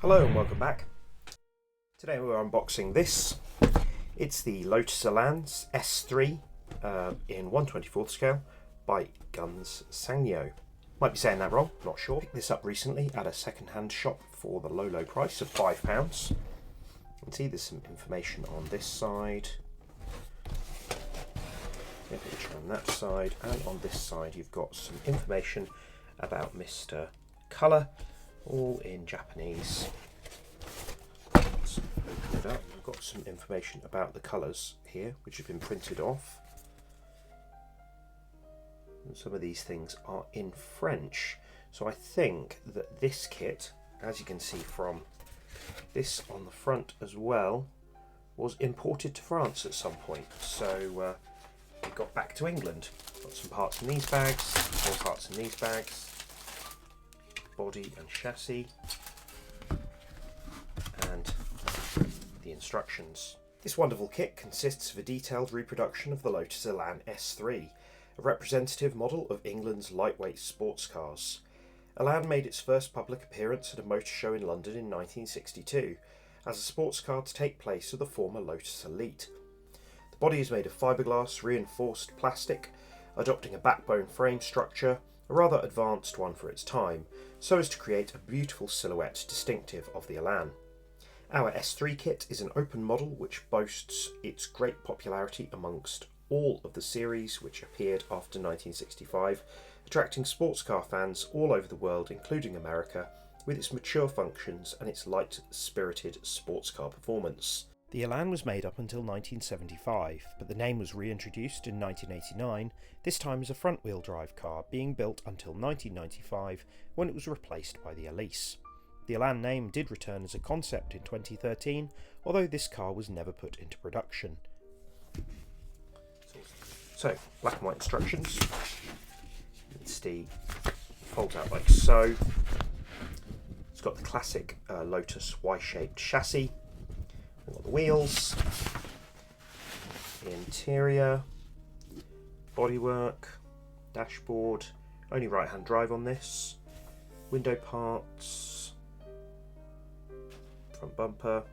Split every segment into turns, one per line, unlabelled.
Hello and welcome back. Today we're unboxing this. It's the Lotus Elan S3 in 1/24 scale by Gunze Sangyo. Might be saying that wrong, not sure. Picked this up recently at a second-hand shop for the low price of £5. You can see there's some information on this side. Picture on that side, and on this side you've got some information about Mr. Colour, all in Japanese. Let's open it up. We've got some information about the colours here, which have been printed off. And some of these things are in French. So I think that this kit, as you can see from this on the front as well, was imported to France at some point. So it got back to England. Got some parts in these bags, more parts in these bags. Body and chassis, and the instructions. This wonderful kit consists of a detailed reproduction of the Lotus Elan S3, a representative model of England's lightweight sports cars. Elan made its first public appearance at a motor show in London in 1962 as a sports car to take place of the former Lotus Elite. The body is made of fiberglass reinforced plastic, adopting a backbone frame structure, a rather advanced one for its time, so as to create a beautiful silhouette distinctive of the Elan. Our S3 kit is an open model which boasts its great popularity amongst all of the series which appeared after 1965, attracting sports car fans all over the world, including America, with its mature functions and its light-spirited sports car performance. The Elan was made up until 1975, but the name was reintroduced in 1989, this time as a front-wheel drive car, being built until 1995 when it was replaced by the Elise. The Elan name did return as a concept in 2013, although this car was never put into production. So, black and white instructions. It's the folds out like so. It's got the classic Lotus Y-shaped chassis. We've got the wheels, the interior, bodywork, dashboard, only right-hand drive on this, window parts, front bumper,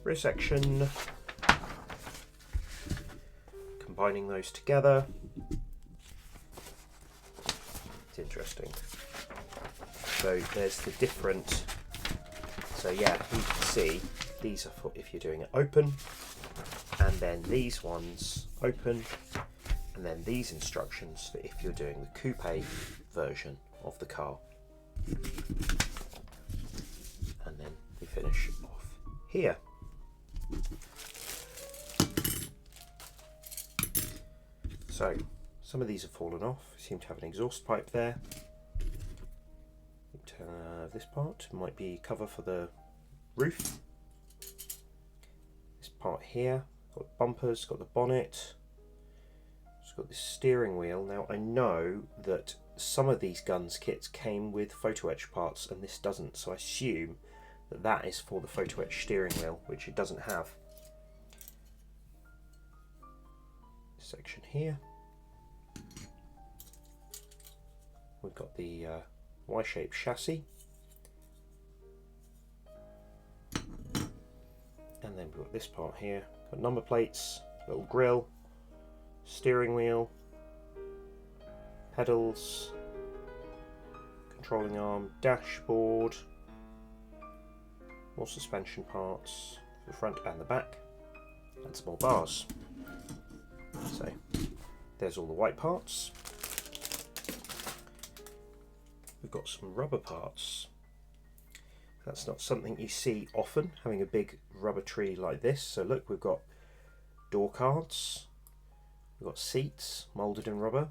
rear section, combining those together. It's interesting. So there's the different. So yeah, you can see these are for if you're doing it open, and then these ones open, and then these instructions for if you're doing the coupe version of the car. And then we finish off here. So some of these have fallen off. We seem to have an exhaust pipe there. This part might be cover for the roof. This part here, got bumpers, got the bonnet, it's got this steering wheel. Now I know that some of these Gunze kits came with photo etch parts and this doesn't, so I assume that that is for the photo etch steering wheel, which it doesn't have. This section here, we've got the Y-shaped chassis. And then we've got this part here, got number plates, little grille, steering wheel, pedals, controlling arm, dashboard, more suspension parts for the front and the back, and some more bars. So there's all the white parts. We've got some rubber parts. That's not something you see often, having a big rubber tree like this. So look, we've got door cards, we've got seats moulded in rubber,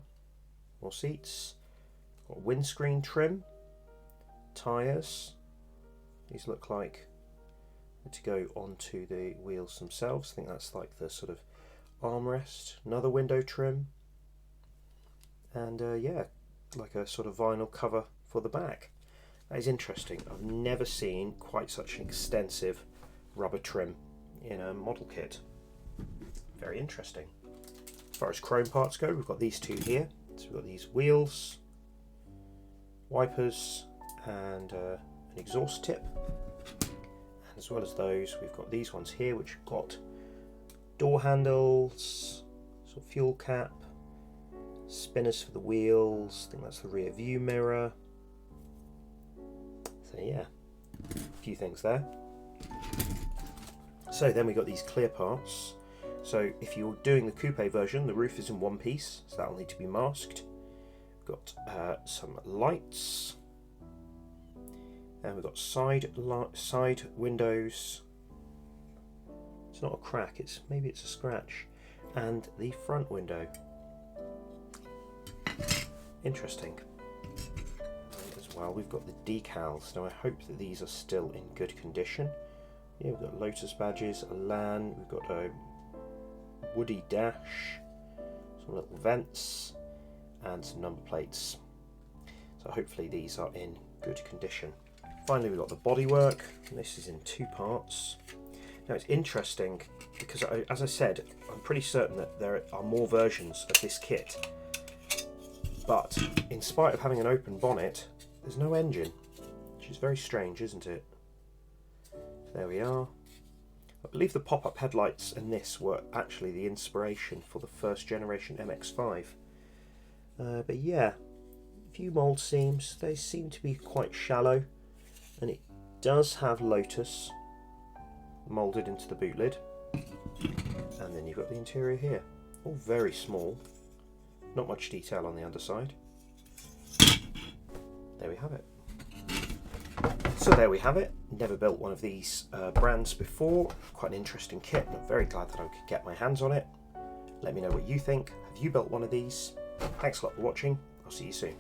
more seats, got windscreen trim, tyres. These look like to go onto the wheels themselves. I think that's like the sort of armrest, another window trim, and yeah, like a sort of vinyl cover for the back. That is interesting. I've never seen quite such an extensive rubber trim in a model kit. Very interesting. As far as chrome parts go, we've got these two here. So we've got these wheels, wipers, and a an exhaust tip. And as well as those, we've got these ones here, which have got door handles, sort of fuel cap, spinners for the wheels. I think that's the rear view mirror. So yeah, a few things there. So then we got these clear parts. So if you're doing the coupe version, the roof is in one piece, so that'll need to be masked. We've got some lights, and we've got side windows. It's not a crack, maybe it's a scratch, and the front window. Interesting. And as well, we've got the decals. Now I hope that these are still in good condition. Yeah, we've got Lotus badges, Elan, we've got a woody dash, some little vents, and some number plates. So hopefully these are in good condition. Finally, we've got the bodywork, and this is in two parts. Now it's interesting because, as I said, I'm pretty certain that there are more versions of this kit, but in spite of having an open bonnet, there's no engine, which is very strange, isn't it? There we are. I believe the pop-up headlights and this were actually the inspiration for the first generation MX-5. But yeah, a few mould seams. They seem to be quite shallow, and it does have Lotus moulded into the boot lid. And then you've got the interior here. All very small. Not much detail on the underside. There we have it. So there we have it. Never built one of these brands before. Quite an interesting kit, and I'm very glad that I could get my hands on it. Let me know what you think. Have you built one of these? Thanks a lot for watching. I'll see you soon.